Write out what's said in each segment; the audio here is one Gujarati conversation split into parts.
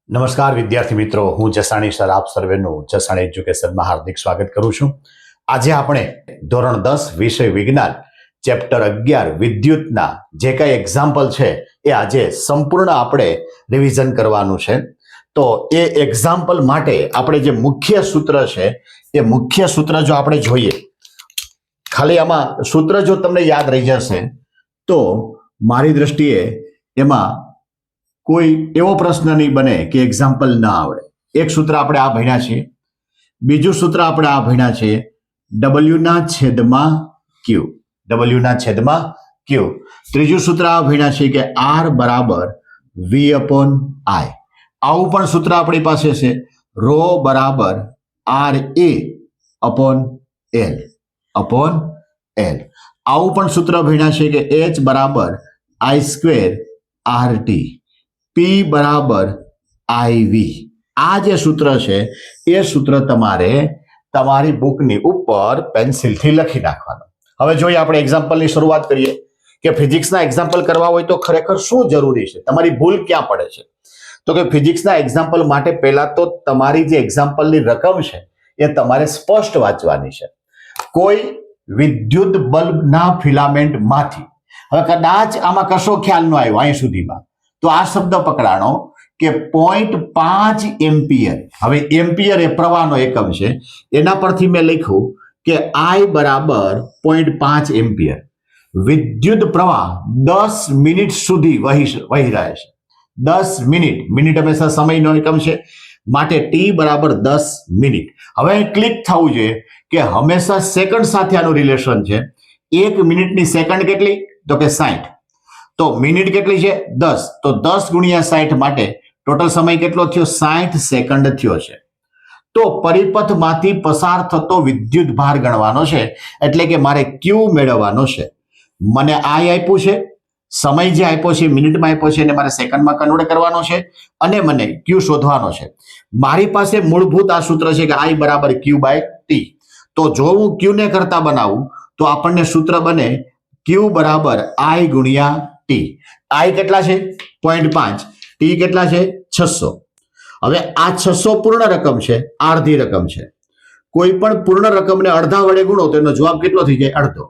નમસ્કાર વિદ્યાર્થી મિત્રો, હું જસાણી સર આપ સર્વેનું જસાણી એજ્યુકેશનમાં હાર્દિક સ્વાગત કરું છું. આજે આપણે ધોરણ 10 વિષય વિજ્ઞાન ચેપ્ટર 11 વિદ્યુતના જે કંઈ એક્ઝામ્પલ છે એ આજે સંપૂર્ણ આપણે રિવિઝન કરવાનું છે. તો એ એક્ઝામ્પલ માટે આપણે જે મુખ્ય સૂત્ર છે એ મુખ્ય સૂત્ર જો આપણે જોઈએ, ખાલી આમાં સૂત્ર જો તમને યાદ રહી જશે તો મારી દ્રષ્ટિએ એમાં કોઈ એવો પ્રશ્ન નહીં બને કે એક્ઝામ્પલ ના આવડે. એક સૂત્ર આપણે આ ભણ્યા છીએ, બીજું સૂત્ર આપણે આ ભણ્યા છીએ W ના છેદમાં Q, W ના છેદમાં Q. ત્રીજું સૂત્ર આ ભણ્યા છીએ કે R બરાબર V અપોન I. આવું પણ સૂત્ર આપણી પાસે છે, રો બરાબર RA upon L upon L. આવું પણ સૂત્ર ભણ્યા છે કે H બરાબર I સ્ક્વેર RT, P બરાબર IV. આ જે સૂત્ર છે એ સૂત્ર તમારે તમારી બુકની ઉપર પેન્સિલથી લખી નાખવાનું. હવે જોઈએ આપણે એક્ઝામ્પલની શરૂઆત કરીએ કે ફિઝિક્સના એક્ઝામ્પલ કરવા હોય તો ખરેખર શું જરૂરી છે, તમારી ભૂલ ક્યાં પડે છે. તો કે ફિઝિક્સના એક્ઝામ્પલ માટે પહેલા તો તમારી જે એક્ઝામ્પલની રકમ છે એ તમારે સ્પષ્ટ વાંચવાની છે. કોઈ વિદ્યુત બલ્બના ફિલામેન્ટમાંથી, હવે કદાચ આમાં કશો ખ્યાલ ન આવ્યો અહીં સુધીમાં, તો આ શબ્દ પકડાણો કે 0.5 એમ્પિયર. હવે એમ્પિયર એ પ્રવાહનો એકમ છે, એના પરથી મેં લખ્યું કે I બરાબર 0.5 એમ્પિયર. વિદ્યુત પ્રવાહ 10 મિનિટ સુધી વહી રહે છે. 10 મિનિટ, મિનિટ હંમેશા સમયનો એકમ છે, માટે T બરાબર 10 મિનિટ. હવે ક્લિક થવું જોઈએ કે હંમેશા સેકન્ડ સાથે આનું રિલેશન છે. 1 મિનિટની સેકન્ડ કેટલી? તો કે 60. તો મિનિટ કેટલી છે? 10. તો 10 ગુણ્યા 60 માટે ટોટલ સમય કેટલો થયો? 60 સેકન્ડ થયો છે. તો પરિપથમાંથી પસાર થતો વિદ્યુત ભાર ગણવાનો છે, એટલે કે મારે Q મેળવવાનો છે. મને I આપ્યું છે, સમય જે આપ્યો છે મિનિટમાં આપ્યો છે, એને મારે સેકન્ડમાં કન્વર્ટ કરવાનો છે અને મને Q શોધવાનો છે. મારી પાસે મૂળભૂત આ સૂત્ર છે કે I બરાબર Q બાય T. તો જો હું Q ને કરતા બનાવું તો આપણને સૂત્ર બને Q બરાબર I ગુણ્યા T. I કેટલા છે? 0.5. T કેટલા છે? 600. હવે આ 600 પૂર્ણ રકમ છે, અડધી રકમ છે. કોઈ પણ પૂર્ણ રકમને અડધા વડે ગુણો તો એનો જવાબ કેટલો થઈ જાય? અડધો.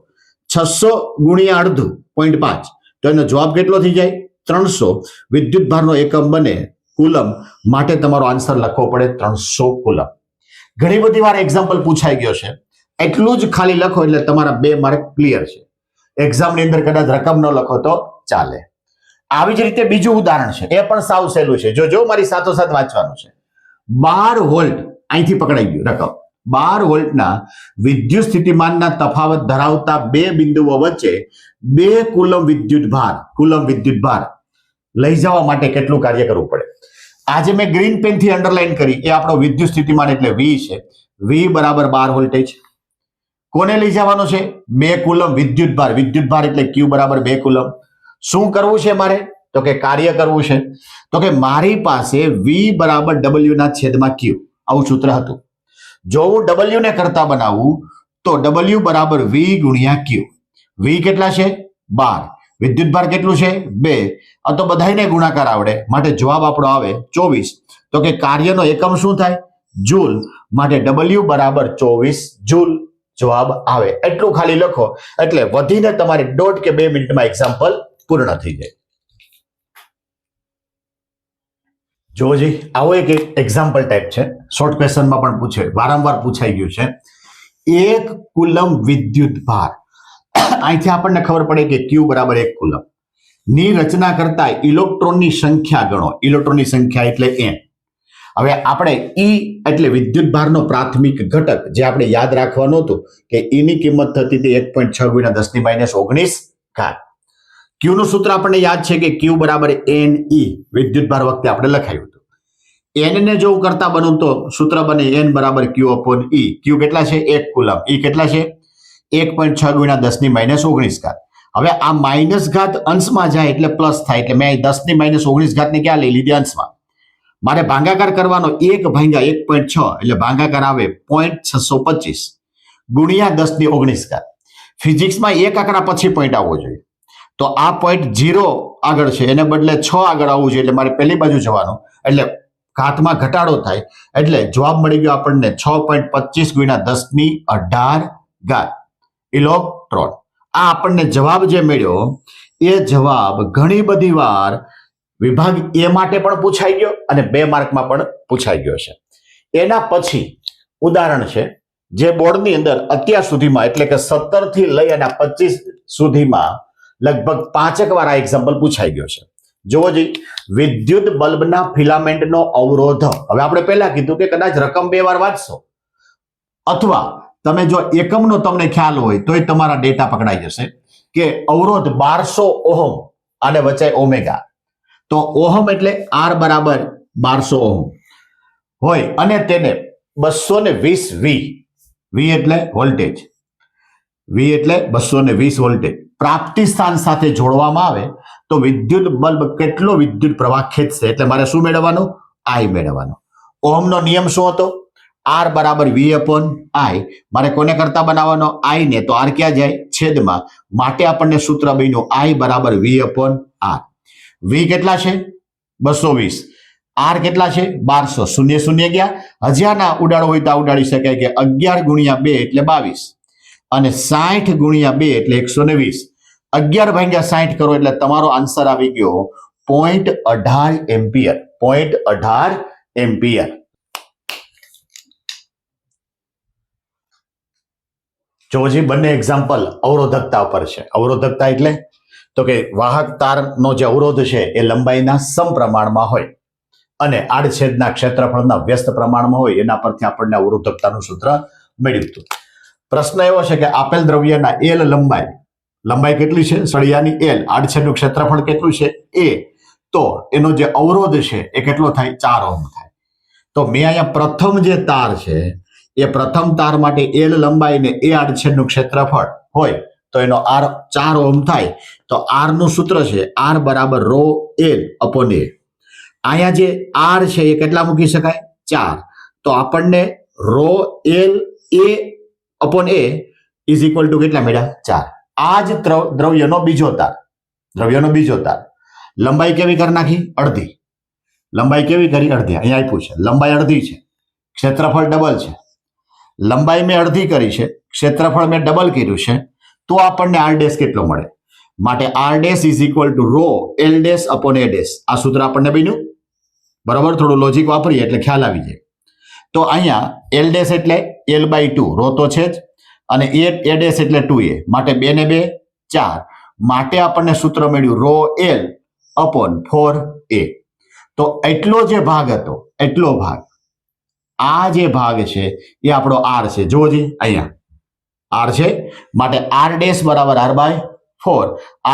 600 ગુણ્યા અડધું 0.5, તો એનો જવાબ કેટલો થઈ જાય? 300. વિદ્યુત ભારનો એકમ બને કુલમ, માટે તમારો આન્સર લખવો પડે 300 કુલમ. ઘણી બધી વાર એક્ઝામ્પલ પૂછાઈ ગયો છે, એટલું જ ખાલી લખો એટલે તમારા 2 માર્ક ક્લિયર છે. એક્ઝામની અંદર કદાચ રકમ ન લખો તો ચાલે. આવી જ રીતે બીજું ઉદાહરણ છે, એ પણ સાવ સહેલું છે. જો મારી સાથોસાથ વાંચવાનું છે. 12 વોલ્ટ અહીંથી પકડાઈ ગયું રકમ. 12 વોલ્ટના વિદ્યુત સ્થિતિમાનના તફાવત ધરાવતા બે બિંદુઓ વચ્ચે 2 કુલમ વિદ્યુત ભાર લઈ જવા માટે કેટલું કાર્ય કરવું પડે? આજે મેં ગ્રીન પેનથી અંડરલાઈન કરી, એ આપણો વિદ્યુત સ્થિતિમાન એટલે V છે. V બરાબર 12 વોલ્ટેજ. કોને લઈ જવાનો છે? 2 કુલમ વિદ્યુત ભાર એટલે Q બરાબર 2 કુલમ. શું કરવું છે મારે? તો કે કાર્ય કરવું છે. તો કે મારી પાસે V બરાબર W ના છેદમાં Q, આવું સૂત્ર હતું. જો હું W ને કરતા બનાવું તો W બરાબર V ગુણ્યા Q. V કેટલા છે? 12. વિદ્યુત ભાર કેટલું છે? 2. આ તો બધાને ગુણાકાર આવડે, માટે જવાબ આપણો આવે 24. તો કે કાર્યનો એકમ શું થાય? જૂલ, માટે W બરાબર 24 જૂલ જવાબ આવે. એટલું ખાલી લખો એટલે વધીને તમારે 1.5 કે 2 મિનિટમાં એક્ઝામ્પલ પૂર્ણ થઈ જાય. જોજી, આવો એક એક્ઝામ્પલ ટાઈપ છે, શોર્ટ ક્વેશ્ચનમાં પણ પૂછે, વારંવાર પૂછાઈ ગયું છે. 1 કુલમ વિદ્યુત ભાર, અહીંથી આપણને ખબર પડે કે Q બરાબર 1 કુલમ ની રચના કરતા ઇલેક્ટ્રોનની સંખ્યા ગણો. ઇલેક્ટ્રોનની સંખ્યા એટલે N. હવે આપણે E એટલે વિદ્યુત ભારનો પ્રાથમિક ઘટક, જે આપણે યાદ રાખવાનું હતું કે E ની કિંમત થતી હતી 1.6 ગુણ્યા 10⁻19 ઘાત. Q નું સૂત્ર આપણને યાદ છે કે Q બરાબર NE, વિદ્યુત ભાર વખતે આપણે લખાયું હતું. N ને જો કરતા બનું તો સૂત્ર બને N બરાબર Q અપોન E. Q કેટલા છે? 1 કુલમ. E કેટલા છે? 1.6 ગુણ્યા 10⁻19 ઘાત. હવે આ માઇનસ ઘાત અંશમાં જાય એટલે પ્લસ થાય, એટલે મેં 10⁻19 ઘાતને ક્યાં લઈ લીધી? અંશમાં. મારે ભાગાકાર કરવાનો 1 ભાગ્યા 1.6 એટલે ભાગાકાર આવે 0.625 ગુણ્યા 10⁻19 ઘાત. ફિઝિક્સમાં એક આંકડા પછી પોઈન્ટ આવવો જોઈએ, તો આ પોઈન્ટ 0 આગળ છે, એને બદલે 6 આગળ આવવું જોઈએ, એટલે મારે પહેલી બાજુ જવાનું, એટલે ઘાતમાં ઘટાડો થાય એટલે જવાબ મળી ગયો આપણને 6.25 ગુણ્યા 1018 ઘાત ઇલેક્ટ્રોન. આ આપણને જવાબ જે મળ્યો એ જવાબ ઘણી બધી વાર વિભાગ એ માટે પણ પૂછાઈ ગયો અને 2 માર્કમાં પણ પૂછાઈ ગયો છે. એના પછી ઉદાહરણ છે જે બોર્ડની અંદર અત્યાર સુધીમાં એટલે કે 17 થી લઈ અને 25 સુધીમાં લગભગ 5 વાર આ એક્ઝામ્પલ પૂછાઈ ગયો છે. જોવો જી, વિદ્યુત બલ્બના ફિલામેન્ટનો અવરોધ. હવે આપણે પહેલા કીધું કે કદાચ રકમ 2 વાર વાંચશો અથવા તમે જો એકમનો તમને ખ્યાલ હોય તોય તમારા ડેટા પકડાઈ જશે કે અવરોધ 1200 ઓહમ અને વચ્ચે ઓમેગા. તો ઓહમ એટલે R બરાબર 1200 ઓહમ હોય અને તેને 220 વી એટલે વોલ્ટેજ, વી એટલે 220 વોલ્ટેજ પ્રાપ્તિ સ્થાન સાથે જોડવામાં આવે તો વિદ્યુત બલ્બ કેટલો વિદ્યુત પ્રવાહ ખેંચશે એટલે મારે શું મેળવવાનું? I મેળવવાનો. ઓહમનો નિયમ શું હતો? R બરાબર V upon I. મારે કોને કરતા બનાવવાનો? I ને. તો R ક્યાં જાય? છેદમાં. માટે આપણને સૂત્ર બન્યું I બરાબર V upon R. V કેટલા છે? 220. R કેટલા છે? 1200. શૂન્ય શૂન્ય ગયા. હજી આના ઉડાડો હોય તો ઉડાડી શકાય કે 11 ગુણ્યા 2 એટલે 22 અને 60 ગુણ્યા 2 એટલે 120. 11 ભાગ્યા 60 કરો એટલે તમારો આન્સર આવી ગયો 0.18 એમ્પિયર. 0.18 એમ્પિયર. જોજી, બંને એક્ઝામ્પલ અવરોધકતા ઉપર છે. અવરોધકતા એટલે તો કે વાહક તારનો જે અવરોધ છે એ લંબાઈના સમપ્રમાણમાં હોય અને આડછેદના ક્ષેત્રફળના વ્યસ્ત પ્રમાણમાં હોય એના પરથી આપણને અવરોધકતાનું સૂત્ર મળ્યું હતું. પ્રશ્ન એવો છે કે આપેલ દ્રવ્યના L લંબાઈ કેટલી છે? સળિયાની L, આડછેદનું ક્ષેત્રફળ કેટલું છે? A. તો એનો જે અવરોધ છે એ કેટલો થાય? 4 ઓહમ થાય. તો મેં અહીંયા પ્રથમ જે તાર છે એ પ્રથમ તાર માટે L લંબાઈ ને A આડછેદનું ક્ષેત્રફળ હોય તો એનો R 4 ઓહમ થાય. તો R નું સૂત્ર છે R બરાબર ρ L upon A. અહીંયા જે R છે એ કેટલા મૂકી શકાય? 4. તો આપણને ρ L A upon A is equal two કેટલા મળ્યા? 4. આ જ દ્રવ્યનો બીજો તાર લંબાઈ કેવી કરી નાખી? અડધી. લંબાઈ કેવી કરી? અડધી. અહીંયા આપ્યું છે લંબાઈ અડધી છે, ક્ષેત્રફળ ડબલ છે. લંબાઈ મેં અડધી કરી છે, ક્ષેત્રફળ મેં ડબલ કર્યું છે, તો આપણને R ડેશ કેટલો મળે? માટે R dash is equal to ρ L dash upon A dash. આ સૂત્ર આપણને બન્યું. બરાબર, થોડું લોજિક વાપરીએ એટલે ખ્યાલ આવી જાય. તો અહીંયા L ડેશ એટલે L/2, ρ તો છે જ, અને A ડેશ એટલે 2A. માટે 2 ને 2 4. માટે આપણને સૂત્ર મળ્યું ρ L અપોન 4A. તો એટલો જે ભાગ હતો એટલો ભાગ, આ જે ભાગ છે એ આપણો R છે. જોજી, અહીંયા R છે માટે R ડેશ બરાબર R/4.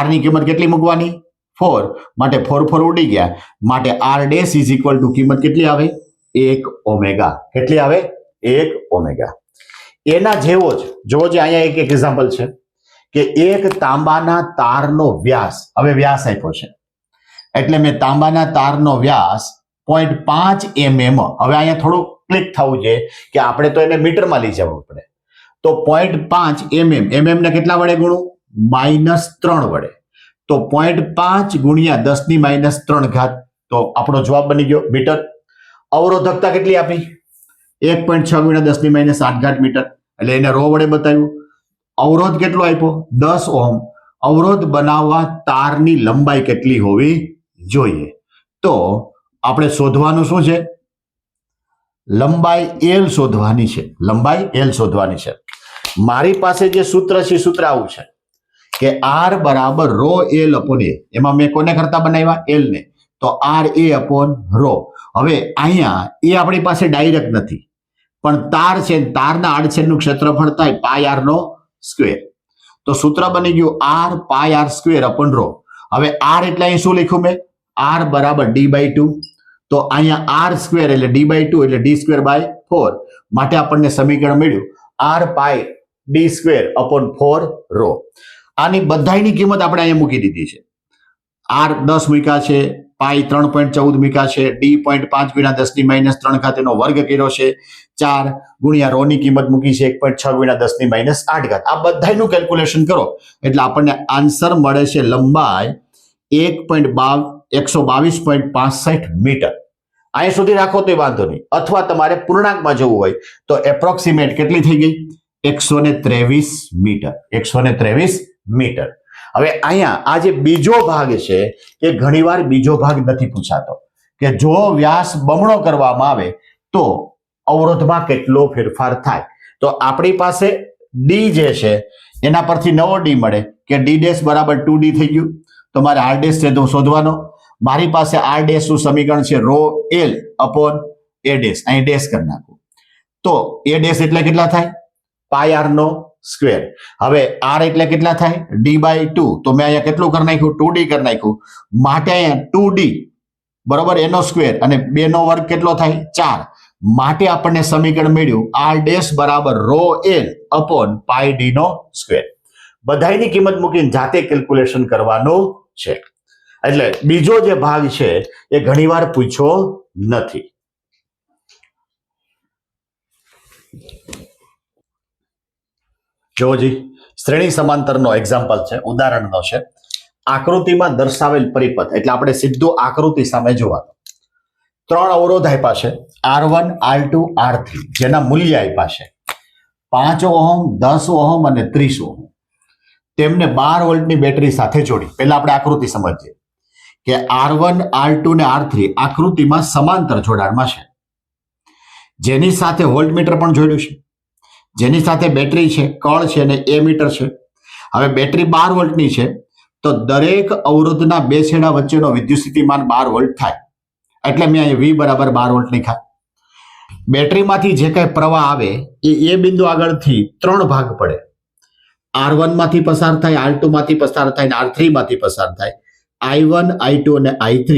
R ની કિંમત કેટલી મૂકવાની? 4. માટે 4 4 ઉડી ગયા. માટે R dash is equal two કિંમત કેટલી આવે? 1 ઓમેગા. કેટલી આવે? 1 ઓમેગા. એના જેવો જ જોજો, અહીંયા એક એક્ઝામ્પલ છે કે એક તાંબાના તારનો વ્યાસ, હવે વ્યાસ આપ્યો છે એટલે મેં તાંબાના તારનો વ્યાસ 0.5 mm. હવે અહીંયા થોડું ક્લિક થવું છે કે આપણે તો એને મીટરમાં લઈ જવું પડે. તો 0.5 mm ને કેટલા વડે ગુણું? -3 વડે. તો 0.5 ગુણ્યા 10⁻³ ઘાત. તો આપણો જવાબ બની ગયો મીટર. અવરોધકતા કેટલી આપી? 1.6 ગુણ્યા 10⁻8 ઘાત મીટર. એટલે એને રો વડે બતાવ્યું. અવરોધ કેટલો આપ્યો? 10 ઓહમ. અવરોધ બનાવવા તારની લંબાઈ કેટલી હોવી જોઈએ? તો આપણે શોધવાનું શું છે? લંબાઈ L શોધવાની છે. મારી પાસે જે સૂત્ર છે સૂત્ર આવું છે કે R બરાબર ρ L upon A. એમાં મેં કોને કરતા બનાવ્યા? L ને. તો RA upon ρ. હવે અહીંયા એ આપણી પાસે ડાયરેક્ટ નથી, પણ તાર છે, તારના આડછેદનું ક્ષેત્રફળ થાય πr નો સ્ક્વેર. તો સૂત્ર બની ગયું R πr સ્ક્વેર upon ρ. હવે R એટલે અહીં શું લખ્યું મેં? R બરાબર d/2. તો અહીંયા R સ્ક્વેર એટલે d/2 એટલે d²/4. માટે આપણને સમીકરણ મળ્યું R પાઈ d² upon 4 ρ. આની બધાની કિંમત આપણે અહીંયા મૂકી દીધી છે. R 10 મૂક્યા છે, પાઈ 3.14 મૂક્યા છે, d 0.5 ગુણ્યા 10⁻³ ઘાત એનો વર્ગ કર્યો છે, 4 ગુણ્યા ρ ની કિંમત મૂકી છે 1.6 ગુણ્યા 10⁻8 ઘાત. આ બધાનું કેલ્ક્યુલેશન કરો એટલે આપણને આન્સર મળે છે લંબાઈ 122.65 મીટર. અહીં સુધી રાખો તો વાંધો નહીં, અથવા તમારે પૂર્ણાંકમાં જવું હોય તો એપ્રોક્સિમેટ કેટલી થઈ ગઈ? 123 મીટર. 123 મીટર. હવે અહીંયા આ જે બીજો ભાગ છે એ ઘણીવાર બીજો ભાગ નથી પૂછાતો કે જો વ્યાસ બમણો કરવામાં આવે તો અવરોધમાં કેટલો ફેરફાર થાય. તો આપણી પાસે ડી જે છે એના પરથી નવો ડી મળે કે ડી ડેશ બરાબર 2d થઈ ગયું. તો મારે આર ડેશ છે તો શોધવાનો. મારી પાસે આર ડેશ નું સમીકરણ છે rho L upon A dash. અહીં ડેશ કરી નાખું તો એ ડેશ એટલે કેટલા થાય? પાઈ આર નો સ્ક્વેર. હવે આર એટલે કેટલા થાય? D by 2. તો મેં અહીંયા કેટલું કરી નાખ્યું? 2d કરી નાખ્યું. માટે અહીંયા 2d બરોબર એનો સ્ક્વેર અને 2 નો વર્ગ કેટલો થાય? 4. માટે આપણને સમીકરણ મળ્યું આર ડેશ બરાબર rho L upon pi D નો સ્ક્વેર. બધાની કિંમત મૂકીને જાતે કેલ્ક્યુલેશન કરવાનું છે. એટલે બીજો જે ભાગ છે એ ઘણીવાર પૂછ્યો નથી. જોજી, શ્રેણી સમાંતરનો એક્ઝામ્પલ છે, ઉદાહરણનો છે. આકૃતિમાં દર્શાવેલ પરિપથ એટલે આપણે સીધું આકૃતિ સામે જોવાનું. 3 અવરોધ આપ્યા છે R1, R2, R3 જેના મૂલ્ય આપ્યા છે 5 ઓહમ, 10 ઓહમ અને 30 ઓહમ. તેમને 12 વોલ્ટની બેટરી સાથે જોડી. પહેલા આપણે આકૃતિ સમજીએ કે R1, R2 ને R3 આકૃતિમાં સમાંતર જોડાણમાં છે, જેની સાથે વોલ્ટમીટર પણ જોડ્યું છે, જેની સાથે બેટરી છે, કળ છે અને એમીટર છે. હવે બેટરી 12 વોલ્ટની છે તો દરેક અવરોધના બે છેડા વચ્ચેનો વિદ્યુત સ્થિતિમાન 12 વોલ્ટ થાય. એટલે મેં અહીં V બરાબર 12 વોલ્ટ લખ્યા. બેટરીમાંથી જે કઈ પ્રવાહ આવે એ બિંદુ આગળથી 3 ભાગ પડે. R1 માંથી પસાર થાય, R2 માંથી પસાર થાય અને R3 માંથી પસાર થાય. I1, I2 અને I3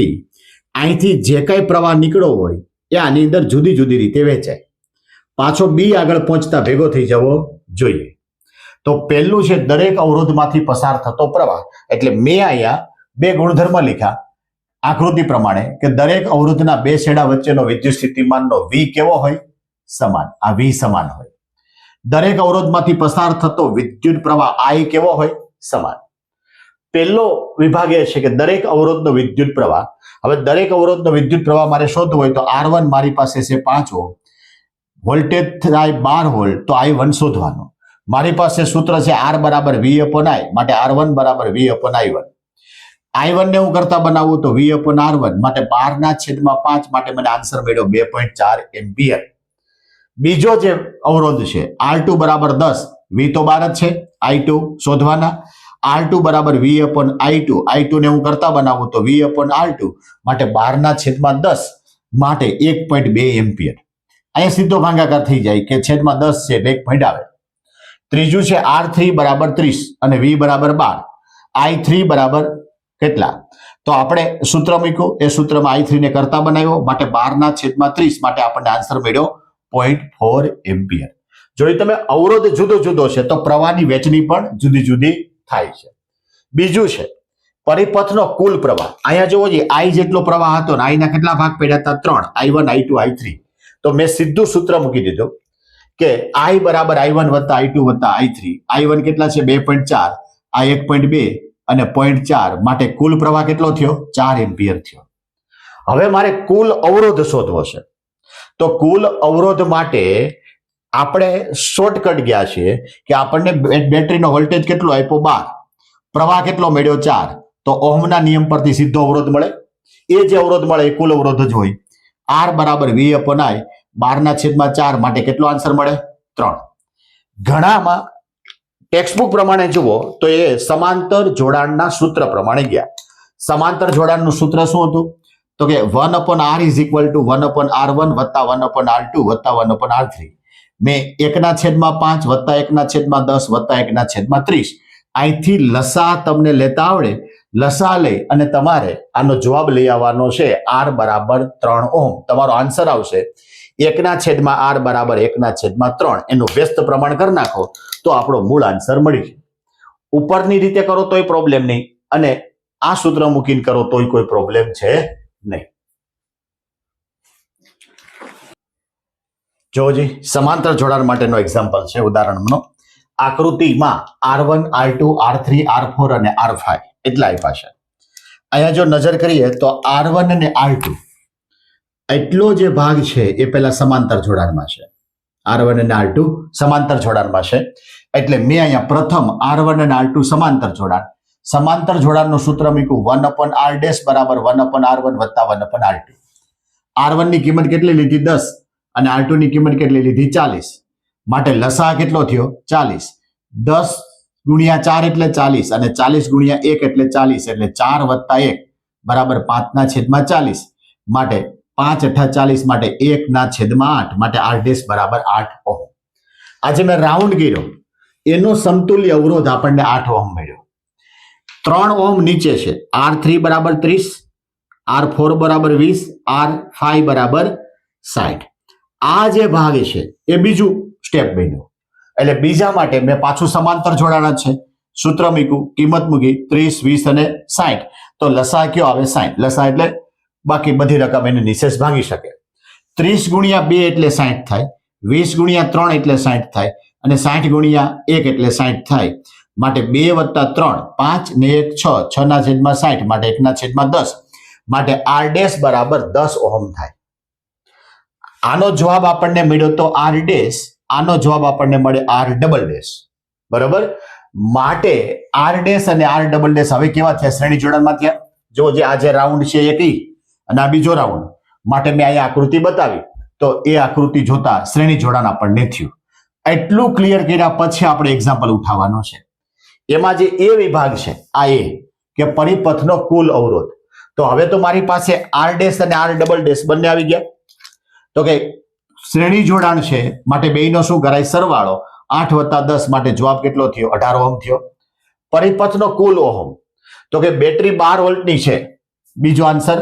અહીંથી જે કઈ પ્રવાહ નીકળ્યો હોય એ આની અંદર જુદી જુદી રીતે વહેંચાય. પાછો B આગળ પહોંચતા ભેગો થઈ જવો જોઈએ. તો પહેલું છે દરેક અવરોધમાંથી પસાર થતો પ્રવાહ. એટલે મેં અહીંયા બે ગુણધર્મ લખ્યા આકૃતિ પ્રમાણે કે દરેક અવરોધના બે છેડા વચ્ચેનો વિદ્યુત સ્થિતિમાનનો V કેવો હોય? સમાન. આ V સમાન હોય. દરેક અવરોધમાંથી પસાર થતો વિદ્યુત પ્રવાહ I કેવો હોય? સમાન. પહેલો વિભાગ એ છે કે દરેક અવરોધનો વિદ્યુત પ્રવાહ. હવે દરેક અવરોધનો વિદ્યુત પ્રવાહ મારે શોધવો હોય તો R1 મારી પાસે છે 5 ઓહમ, વોલ્ટેજ થાય 12 વોલ્ટ, તો I1 શોધવાનો. મારી પાસે સૂત્ર છે R બરાબર V અપોન I, માટે R1 બરાબર V અપોન I1. I1 ને હું કરતા બનાવું તો V અપોન R1, માટે 12/5, માટે મને આન્સર મળ્યો 2.4 એમ્પિયર. બીજો જે અવરોધ છે R2 બરાબર 10, V તો 12 જ છે, I2 શોધવાના. R2 બરાબર V અપોન I2, I2 ને હું કરતા બનાવું તો V અપોન R2, માટે 12/10, માટે 1.2 એમ્પિયર. અહીંયા સીધો ભાગાકાર થઈ જાય કે છેદમાં 10 છે એટલે 1 પોઈન્ટ આવે. ત્રીજું છે R3 બરાબર 30 અને V બરાબર 12, I3 બરાબર કેટલા? તો આપણે સૂત્ર મૂક્યું, એ સૂત્રમાં I3 ને કરતા બનાવ્યો, માટે 12/30, માટે આપણને આન્સર મળ્યો 0.4 એમ્પિયર. જો તમે અવરોધ જુદો જુદો છે તો પ્રવાહની વહેંચણી પણ જુદી જુદી થાય છે. બીજું છે પરિપથનો કુલ પ્રવાહ. અહીંયા જોવો જોઈએ I જેટલો પ્રવાહ હતો ને I ના કેટલા ભાગ પડ્યા હતા? 3, I1, I2, I3. તો મેં સીધું સૂત્ર મૂકી દીધું કે I બરાબર I1 વત્તા I2 વત્તા I3. I1 કેટલા છે? 2.4, I 1.2 અને 0.4, માટે કુલ પ્રવાહ કેટલો થયો? 4 એમ્પિયર થયો. હવે મારે કુલ અવરોધ શોધવો છે. તો કુલ અવરોધ માટે આપણે શોર્ટકટ ગયા છીએ કે આપણને બેટરીનો વોલ્ટેજ કેટલો આપ્યો? 12. પ્રવાહ કેટલો મળ્યો? 4. તો ઓહમના નિયમ પરથી સીધો અવરોધ મળે. એ જે અવરોધ મળે એ કુલ અવરોધ જ હોય. R બરાબર V અપોન I, 12/4, માટે કેટલો આન્સર મળે? 3. ઘણામાં ટેક્સ્ટબુક પ્રમાણે જુઓ તો એ સમાંતર જોડાણના સૂત્ર પ્રમાણે ગયા. સમાંતર જોડાણનું સૂત્ર શું હતું? તો કે 1/R is equal two 1/R1 વત્તા 1/R2 વત્તા 1/R3. મેં 1/5 વત્તા 1/10 વત્તા 1/30. અહીંથી લસા તમને લેતા આવડે, લસા લઈ અને તમારે આનો જવાબ લઈ આવવાનો છે. R બરાબર 3 ઓહમ. તમારો આન્સર આવશે 1/R બરાબર 1/3. એનું વ્યસ્ત પ્રમાણ કરી નાખો તો આપણો મૂળ આન્સર મળી જાય. ઉપરની રીતે કરો તોય પ્રોબ્લેમ નહીં અને આ સૂત્ર મૂકીને કરો તોય કોઈ પ્રોબ્લેમ છે નહીં. જોજી, સમાંતર જોડાણ માટેનો એક્ઝામ્પલ છે ઉદાહરણનો. આકૃતિમાં R1, R2, R3, R4 અને R5 એટલા આપ્યા છે. અહીંયા જો નજર કરીએ તો R1 અને R2 એટલો જે ભાગ છે એ પહેલા સમાંતર જોડાણમાં છે. R1 અને R2 સમાંતર જોડાણમાં છે. એટલે મેં અહીંયા પ્રથમ R1 અને R2 સમાંતર જોડાણનું સૂત્ર મૂક્યું 1/R' બરાબર 1/R1 વત્તા 1/R2. R1 ની કિંમત કેટલી લીધી 10 અને R2 ની કિંમત કેટલી લીધી 40. માટે લસા કેટલો થયો 40. 10 ગુણ્યા 4 એટલે 40 અને 40 ગુણ્યા 1 એટલે 40 એટલે 4 વત્તા 1 બરાબર 5/40. માટે 5 × 40 માટે 1/8 માટે R' બરાબર 8 ઓહમ. આજે મેં રાઉન્ડ કર્યો એનો સમતુલ્ય અવરોધ આપણને 8 ઓહમ મળ્યો. 3 ઓહમ નીચે છે. R3 બરાબર 30, R4 બરાબર 20, R5 બરાબર 60. આ જે ભાગ છે એ બીજું સ્ટેપ બન્યું. એટલે બીજા માટે મેં પાછું સમાંતર જોડાણ છે. સૂત્ર મૂક્યું, કિંમત મૂકી 30, 20 અને 60. તો લસા કયો આવે 60. લસા એટલે બાકી બધી રકમ એને નિશેષ ભાગી શકે. 30 ગુણ્યા 2 એટલે 60 થાય, 20 ગુણ્યા 3 એટલે 60 થાય અને 60 ગુણ્યા 1 એટલે 60 થાય. માટે 2 વત્તા 3 5 ને 1 6, 6/60 માટે 1/10 માટે R' બરાબર 10 ઓહમ થાય. આનો જવાબ આપણને મળ્યો તો R', આનો જવાબ આપણને મળે R'. બરાબર. માટે R' અને R', હવે કેવા થયા? શ્રેણી જોડાણમાં થયા. જો જે આ જે રાઉન્ડ છે એ કઈ અને આ બીજો રાઉન્ડ. માટે મેં અહીંયા આકૃતિ બતાવી તો એ આકૃતિ જોતા શ્રેણી જોડાણ આપણને થયું. એટલું ક્લિયર કર્યા પછી આપણે એક્ઝામ્પલ ઉઠાવવાનો છે. એમાં જે એ વિભાગ છે આ એ કે પરિપથનો કુલ અવરોધ. તો હવે તો મારી પાસે R' અને R', બંને આવી ગયા. તો કે શ્રેણી જોડાણ છે માટે બેયનો શું કરાય? સરવાળો. 8 વત્તા 10 માટે જવાબ કેટલો થયો? 18 ઓહમ થયો. પરિપથનો કુલ ઓહમ. તો કે બેટરી 12 વોલ્ટની છે. બીજો આન્સર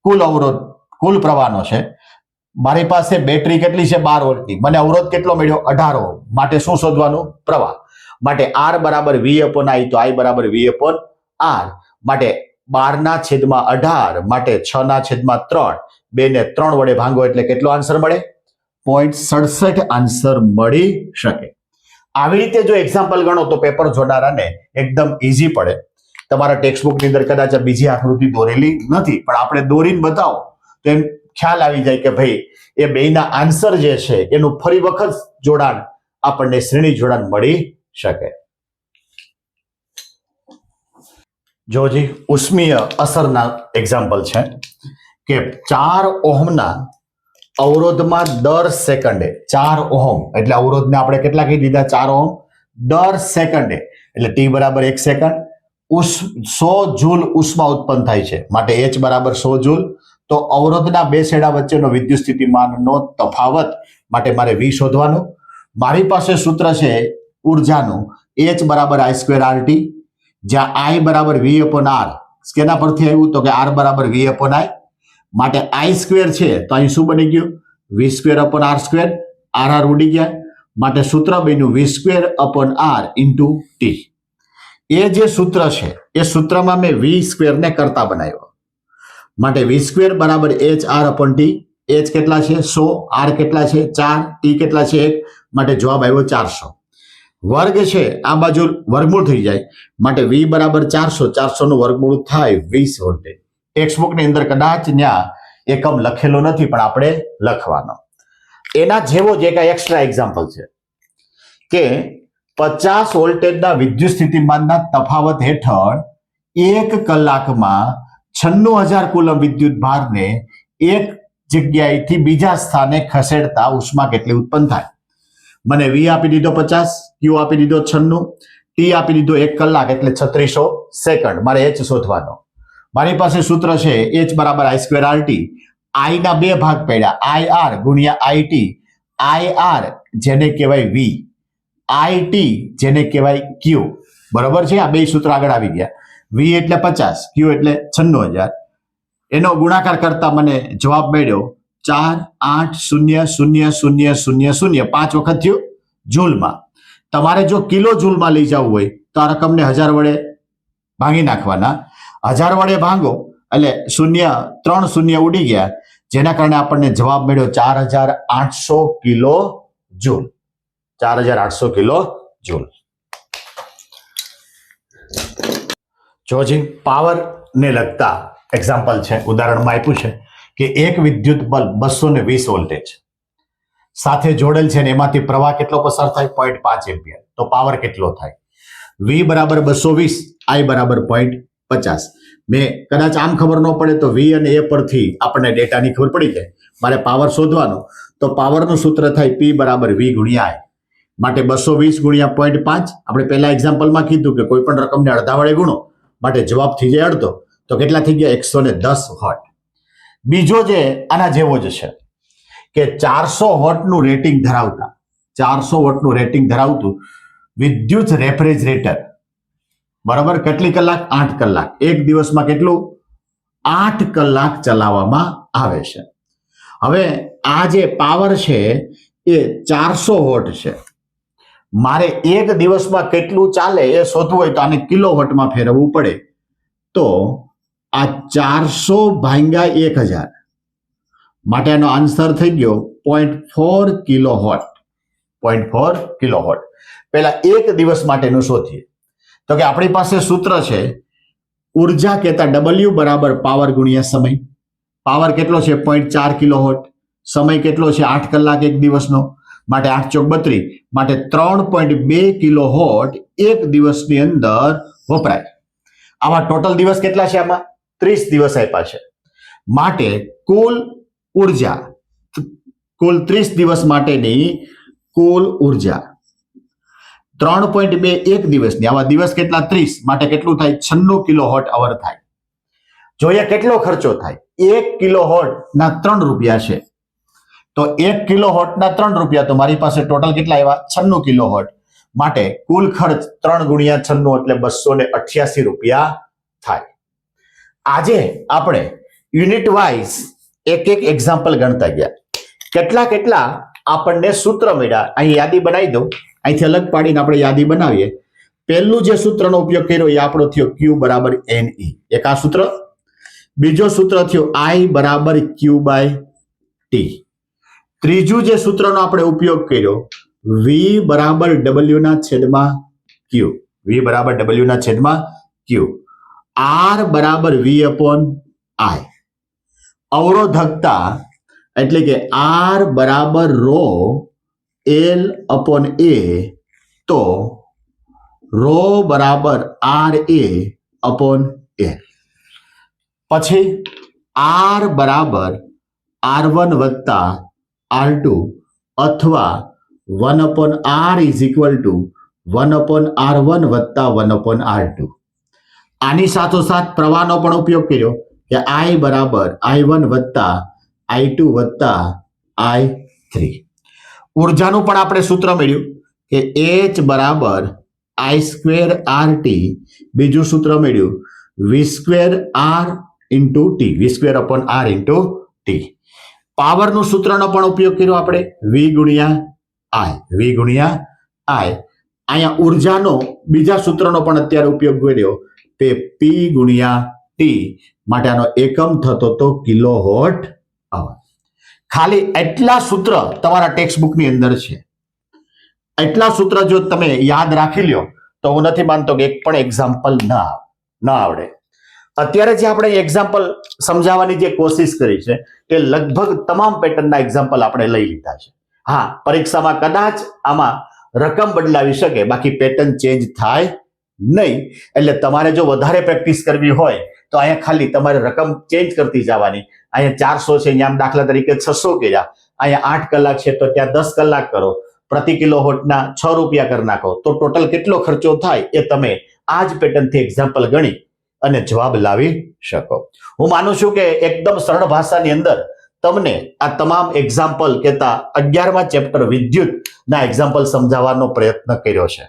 કુલ અવરોધ કુલ પ્રવાહનો છે. મારી પાસે બેટરી કેટલી છે? 12 વોલ્ટની. મને અવરોધ કેટલો મળ્યો? 18 ઓહમ. માટે શું શોધવાનું? પ્રવાહ. માટે R બરાબર V/I, તો I બરાબર V/R. માટે 12/18 માટે 6/3, 2 ને 3 વડે ભાંગો એટલે કેટલો આન્સર મળે? 0.67 આન્સર મળી શકે. આવી રીતે જો એક્ઝામ્પલ ગણો તો પેપર જોનારાને એકદમ ઈઝી પડે. તમારા ટેક્સ્ટબુકની અંદર કદાચ બીજી આકૃતિ દોરેલી નથી, પણ આપણે દોરીને બતાવો તો એમ ખ્યાલ આવી જાય કે ભાઈ એ બેયના આન્સર જે છે એનું ફરી વખત જોડાણ આપણને શ્રેણી જોડાણ મળી શકે. જોજી ઉષ્મીય અસરના એક્ઝામ્પલ છે કે 4 ઓહમના અવરોધમાં દર સેકન્ડે 4 ઓહમ એટલે અવરોધને આપણે કેટલા કહી દીધા? 4 ઓહમ દર સેકન્ડે એટલે T બરાબર 1 સેકન્ડ 100 જૂલ ઉષ્મા ઉત્પન્ન થાય છે. માટે H બરાબર 100 જૂલ. તો અવરોધના બે છેડા વચ્ચેનો વિદ્યુત સ્થિતિમાનનો તફાવત માટે મારે V શોધવાનું. મારી પાસે સૂત્ર છે ઉર્જાનું H બરાબર I²RT, જ્યાં I બરાબર V/R. કેના પરથી આવ્યું? તો કે R બરાબર V/I. માટે I² છે તો અહીં શું બની ગયું? V²/R². R ઉડી ગયા. માટે સૂત્ર બન્યું V²/R × T. એ જે સૂત્ર છે એ સૂત્રમાં મેં V² ને કરતા બનાવ્યો. માટે V² બરાબર HR/T. H કેટલા છે? 100. R કેટલા છે? 4. T કેટલા છે? 1. માટે જવાબ આવ્યો 400. વર્ગ છે આ બાજુ વર્ગમૂળ થઈ જાય. માટે V બરાબર 400. 400 નું વર્ગમૂળ થાય 20 વોલ્ટેજ. ટેક્સ્ટબુકની અંદર કદાચ ત્યાં એકમ લખેલો નથી, પણ આપણે લખવાનો. એના જેવો જે કાંઈ એક્સ્ટ્રા એક્ઝામ્પલ છે કે 50 વોલ્ટેજના વિદ્યુત સ્થિતિમાનના તફાવત હેઠળ 1 કલાકમાં 96,000 કુલમ વિદ્યુત ભારને એક જગ્યાએથી બીજા સ્થાને ખસેડતા ઉષ્મા કેટલી ઉત્પન્ન થાય? મને V આપી દીધો 50, Q આપી દીધો 96, T આપી દીધો 1 કલાક એટલે 3600 સેકન્ડ. મારે H શોધવાનો. મારી પાસે સૂત્ર છે H બરાબર I²RT. I ના બે ભાગ પડ્યા, IR ગુણ્યા IT. IR જેને કહેવાય V, IT જેને કહેવાય Q. બરોબર છે? આ બે સૂત્ર આગળ આવી ગયા. V એટલે 50, Q એટલે 96,000. એનો ગુણાકાર કરતા મને જવાબ મળ્યો 4800000, 5 વખત થયું જૂલમાં. તમારે જો કિલો જૂલમાં લઈ જવું હોય તો આ રકમને 1000 વડે ભાંગી નાખવાના. 1000 વડે ભાંગો એટલે 3 શૂન્ય ઉડી ગયા, જેના કારણે આપણને જવાબ મળ્યો 4800 કિલો જૂલ. 4800 kilo joule. જોજી પાવર ને લગતા એક્ઝામ્પલ છે, ઉદાહરણમાં આપ્યું છે કે એક વિદ્યુત બલ્બ 220 વોલ્ટેજ સાથે જોડેલ છે ને એમાંથી પ્રવાહ કેટલો પસાર થાય 0.5 એમ્પિયર. તો પાવર કેટલો થાય? V બરાબર 220, I બરાબર 0.50. મેં કદાચ આમ ખબર ન પડે તો V અને A પરથી આપણને ડેટાની ખબર પડી જાય. મારે પાવર શોધવાનો તો પાવરનું સૂત્ર થાય P બરાબર V ગુણ્યા I. માટે 220 ગુણ્યા 0.5. આપણે પહેલા એક્ઝામ્પલમાં કીધું કે કોઈ પણ રકમને અડધા વડે ગુણો માટે જવાબ થઈ જાય અડધો. તો કેટલા થઈ ગયા? 110 વોટ. બીજો જે આના જેવો જ છે કે 400 વોટનું રેટિંગ ધરાવતા 400 વોટનું રેટિંગ ધરાવતું વિદ્યુત રેફ્રિજરેટર, બરાબર, કેટલી કલાક? 8 કલાક. એક દિવસમાં કેટલું? 8 કલાક ચલાવવામાં આવે છે. હવે આ જે પાવર છે એ 400 વોટ છે. મારે એક દિવસમાં કેટલું ચાલે એ શોધવું હોય તો આને કિલોવોટમાં ફેરવવું પડે. તો આ 400 ભાગ્યા 1000 માટે આનો આન્સર થઈ ગયો 0.4 કિલોવોટ. 0.4 કિલોવોટ. પહેલા એક દિવસ માટેનું શોધીએ તો કે આપણી પાસે સૂત્ર છે ઉર્જા કહેતા W બરાબર પાવર ગુણ્યા સમય. પાવર કેટલો છે? 0.4 કિલોવોટ. સમય કેટલો છે? 8 કલાક એક દિવસનો. માટે 8 ચોક 32 માટે 3.2 કિલોવોટ એક દિવસની અંદર વપરાય. આમાં ટોટલ દિવસ કેટલા છે? આમાં 30 દિવસ આપ્યા છે. માટે કુલ ઉર્જા, કુલ 30 દિવસ માટેની કુલ ઉર્જા 3.2 એક દિવસની. આવા દિવસ કેટલા? 30. માટે કેટલું થાય? 96 કિલોવોટ અવર થાય. જોઈએ કેટલો ખર્ચો થાય. 1 કિલોવોટ ના 3 રૂપિયા છે. તો 1 કિલોવોટ ના 3 રૂપિયા, તો મારી પાસે ટોટલ કેટલા આવ્યા? 96 કિલોવોટ. માટે કુલ ખર્ચ 3 ગુણ્યા 96 એટલે 288 રૂપિયા થાય. આજે આપણે યુનિટ વાઇઝ એક એક એક્ઝામ્પલ ગણતા ગયા. કેટલા આપણને સૂત્ર મળ્યા. અહીં યાદી બનાવી દઉં. અહીંથી અલગ પાડીને આપણે યાદી બનાવીએ. પહેલું જે સૂત્રનો ઉપયોગ કર્યો એ આપણો થયો Q બરાબર NE. એક આ સૂત્ર. બીજો સૂત્ર થયો I બરાબર Q બાય T. ત્રીજું જે સૂત્રનો આપણે ઉપયોગ કર્યો V બરાબર W ના છેદમાં Q. V બરાબર W ના છેદમાં Q. R બરાબર V અપોન I. અવરોધકતા એટલે કે R બરાબર રો L અપોન A, તો રો બરાબર RA અપોન L. પછી R બરાબર R1 વત્તા R2 અથવા 1 upon R is equal two 1 upon R1 વત્તા 1 અપોન R2. આની સાથોસાથ પ્રવાહનો પણ ઉપયોગ કર્યો કે I બરાબર I1 વત્તા I2 વત્તા I3. ઉર્જાનું પણ આપણે સૂત્ર મળ્યું કે H બરાબર I સ્ક્વેર RT. બીજું સૂત્ર મળ્યું V square R into T. V square upon R into T. પાવરનું સૂત્રનો પણ ઉપયોગ કર્યો આપણે V ગુણ્યા I. V ગુણ્યા I. અહીંયા ઉર્જાનો બીજા સૂત્રનો પણ અત્યારે ઉપયોગ કર્યો તે P ગુણ્યા T. માટે આનો એકમ થતો તો કિલોવોટ અવર. ખાલી એટલા સૂત્ર તમારા ટેક્સ્ટ બુકની અંદર છે. એટલા સૂત્ર જો તમે યાદ રાખી લ્યો તો હું નથી માનતો કે એક પણ એક્ઝામ્પલ ના આવડે. અત્યારે જે આપણે એક્ઝામ્પલ સમજાવવાની જે કોશિશ કરી છે તે લગભગ તમામ પેટર્નના એક્ઝામ્પલ આપણે લઈ લીધા છે. હા, પરીક્ષામાં કદાચ આમાં રકમ બદલાવી શકે, બાકી પેટર્ન ચેન્જ થાય નહીં. એટલે તમારે જો વધારે પ્રેક્ટિસ કરવી હોય તો અહીંયા ખાલી તમારે રકમ ચેન્જ કરતી જવાની. અહીંયા 400 છે, અહીંયા દાખલા તરીકે 600 કર્યા. અહીંયા 8 કલાક છે તો ત્યાં 10 કલાક કરો. પ્રતિ કિલોવોટના 6 રૂપિયા કરી નાખો તો ટોટલ કેટલો ખર્ચો થાય એ તમે આ જ પેટર્નથી એક્ઝામ્પલ ગણી અને જવાબ લાવી શકો. હું માનું છું કે એકદમ સરળ ભાષાની અંદર તમને આ તમામ એક્ઝામ્પલ કહેતા 11મા ચેપ્ટર વિદ્યુતના એક્ઝામ્પલ સમજાવવાનો પ્રયત્ન કર્યો છે.